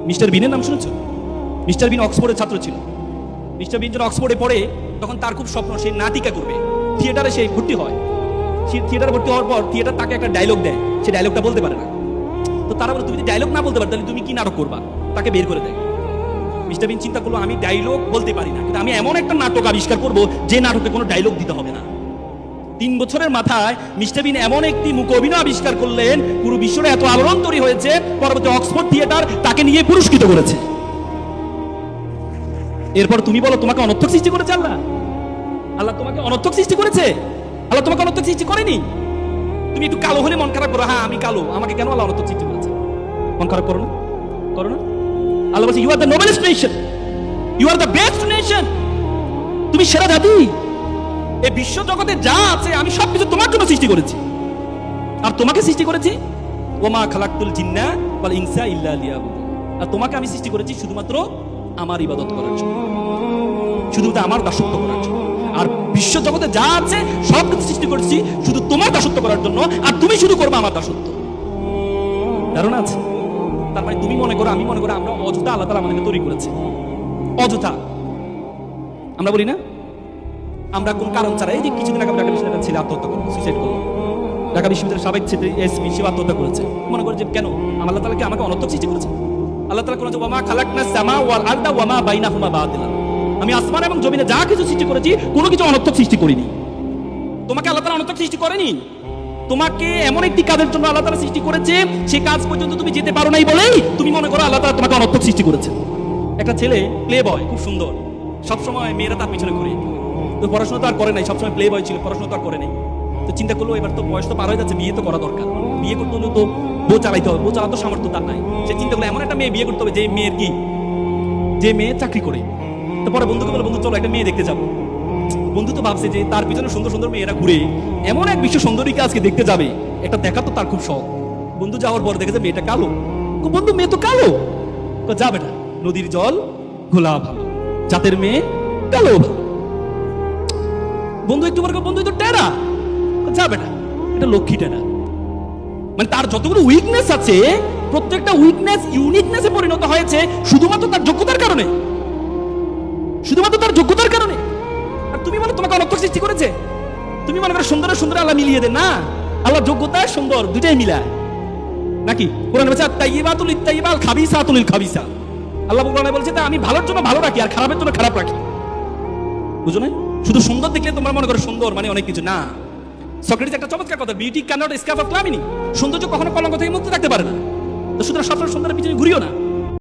Mister বিনের নাম শুনেছো? Mister বিন অক্সফোর্ডের ছাত্র ছিল। মিস্টার বিন যখন অক্সফোর্ডে পড়ে তখন তার খুব স্বপ্ন সে নাটিকা করবে। থিয়েটারে সে ভর্তি হয়। থিয়েটারে ভর্তি হওয়ার পর থিয়েটার তাকে একটা ডায়লগ দেয়, সে ডায়লগটা বলতে পারে না। তো তারা বলে তুমি যদি ডায়লগ না বলতে পারো তাহলে তুমি কি নাটক করবা, তাকে বের করে দেয়। মিস্টার বিন চিন্তা করলো আমি ডায়লগ বলতে পারি না, কিন্তু আমি এমন একটা নাটক আবিষ্কার করব যে নাটকে কোনো ডায়লগ দিতে হবে না। 3 বছরের মাথায় মিস্টার বিন এমন একটি মুখ অভিনয় আবিষ্কার করলেন, পুরো বিশ্বরে এত আলোড়ন তৈরি হয়েছে, পরবর্তী অক্সফোর্ড থিয়েটার তাকে নিয়ে পুরস্কৃত করেছে। এরপর তুমি বলো তোমাকে অনর্থক সৃষ্টি করেছে আল্লাহ? আল্লাহ তোমাকে অনর্থক সৃষ্টি করেছে? আল্লাহ তোমাকে অনর্থক সৃষ্টি করেনি। তুমি একটু কালো হলে মন খারাপ করো, হ্যাঁ আমি কালো, আমাকে কেন আল্লাহ অনর্থক সৃষ্টি করেছে? মন খারাপ করো না, করো না। আল্লাহ বলছে you are the noblest nation, you are the best nation, তুমি সেরা জাতি। এই বিশ্ব জগতে যা আছে আমি সবকিছু তোমার জন্য সৃষ্টি করেছি। আর তোমাকে সৃষ্টি করেছি ওমা খালাকতুল জিন্না ওয়াল ইনসা ইল্লা লিয়াবুদুন, আর তোমাকে আমি সৃষ্টি করেছি শুধুমাত্র আমার ইবাদত করার জন্য, শুধুমাত্র আমার দাসত্ব করার জন্য। আর বিশ্ব জগতে যা আছে সবকিছু সৃষ্টি করেছি শুধু তোমার দাসত্ব করার জন্য, আর তুমি শুধু করবে আমার দাসত্ব। ধারণা আছে? তার মানে তুমি মনে করো, আমি মনে করো আমরা অযথা আল্লাহ তাআলা আমাদেরকে তৈরি করেছে, অযথা। আমরা বলি না আমরা কোন কারণ ছাড়া, এই যে কিছুদিন আগে ঢাকা বিশ্ববিদ্যালয়ের ছেলে আত্মহত্যা করলো, সুইসাইড করলো। ঢাকা বিশ্ববিদ্যালয়ের সাবেক ছেলে এসপি সে আত্মহত্যা করেছে। মনে করে যে কেন আল্লাহ তাআলা কি আমাকে অনর্থক সৃষ্টি করেছে? আল্লাহ তাআলা কোন ওয়ামা খালাকনাস সামা ওয়াল আরদা ওয়ামা বাইনাহুমা বাতিলা, আমি আসমান এবং জমিনে যা কিছু সৃষ্টি করেছি কোনো কিছু অনর্থক সৃষ্টি করিনি। তোমাকে আল্লাহ তাআলা অনর্থক সৃষ্টি করেনি, তোমাকে এমন একটি কাজের জন্য আল্লাহ তাআলা সৃষ্টি করেছে, সেই কাজ পর্যন্ত তুমি যেতে পারো নাই বলেই তুমি মনে করো আল্লাহ তাআলা তোমাকে অনর্থক সৃষ্টি করেছে। একটা ছেলে প্লে বয়, খুব সুন্দর, সবসময় মেয়েরা তার পিছনে ঘুরে, তো পড়াশোনা তো আর করে নাই, সবসময় প্লে বয় ছিল, পড়াশোনা তো আর করে নাই। তো চিন্তা করলো এবার তো বয়স তো পার হয়ে যাচ্ছে, বিয়ে তো করা দরকার, বিয়ে করতে হলে তো বউ চালাইতে হবে, বউ চালাতো সামর্থ্য তার নাই। সে চিন্তা করলো এমন একটা মেয়ে বিয়ে করতে হবে যে মেয়ের কি, যে মেয়ে চাকরি করে। তো পরে বন্ধুকে বলে বন্ধু চলো একটা মেয়ে দেখতে যাবো। বন্ধু তো ভাবছে যে তার পিছনে সুন্দর সুন্দর মেয়েরা ঘুরে, এমন এক বিশ্ব সুন্দরীকে আজকে দেখতে যাবে, একটা দেখা তো তার খুব শখ। বন্ধু যাওয়ার পর দেখেছে মেয়েটা কালো। বন্ধু মেয়ে তো কালো, যা বেটা নদীর জল ঘোলা ভালো, জাতের মেয়ে কালো ভালো। বন্ধু একটু বলবে বন্ধু তো টেরা, যা বেটা এটা লক্ষ্মী টেরা। মানে তার যতগুলো উইকনেস আছে প্রত্যেকটা উইকনেস ইউনিকনেসে পরিণত হয়েছে শুধুমাত্র তার যোগ্যতার কারণে, শুধুমাত্র তার যোগ্যতার কারণে। আর তুমি মানে তোমাকে অনর্থক সৃষ্টি করেছে? তুমি মনে করো সুন্দর সুন্দর আল্লাহ মিলিয়ে দেন? না, আল্লাহ যোগ্যতা সুন্দর দুটাই মিলায় নাকি? কোরআনে বলছে আত-তাইয়্যিবাতুল লিত-তাইয়্যিবাল খাবিসাতুল লিল-খাবিসা। আল্লাহ কোরআনে বলছে তা আমি ভালোর জন্য ভালো রাখি আর খারাপের জন্য খারাপ রাখি। বুঝো না? শুধু সুন্দর দেখলে তোমরা মনে করো সুন্দর মানে অনেক কিছু না। সক্রেটিস একটা চমৎকার কথা, beauty can not escape from calumny, সৌন্দর্য কখনো কলঙ্ক থেকে মুক্ত থাকতে পারে না। তো সুতরাং সবসময় সুন্দরের পিছনে ঘুরিও না।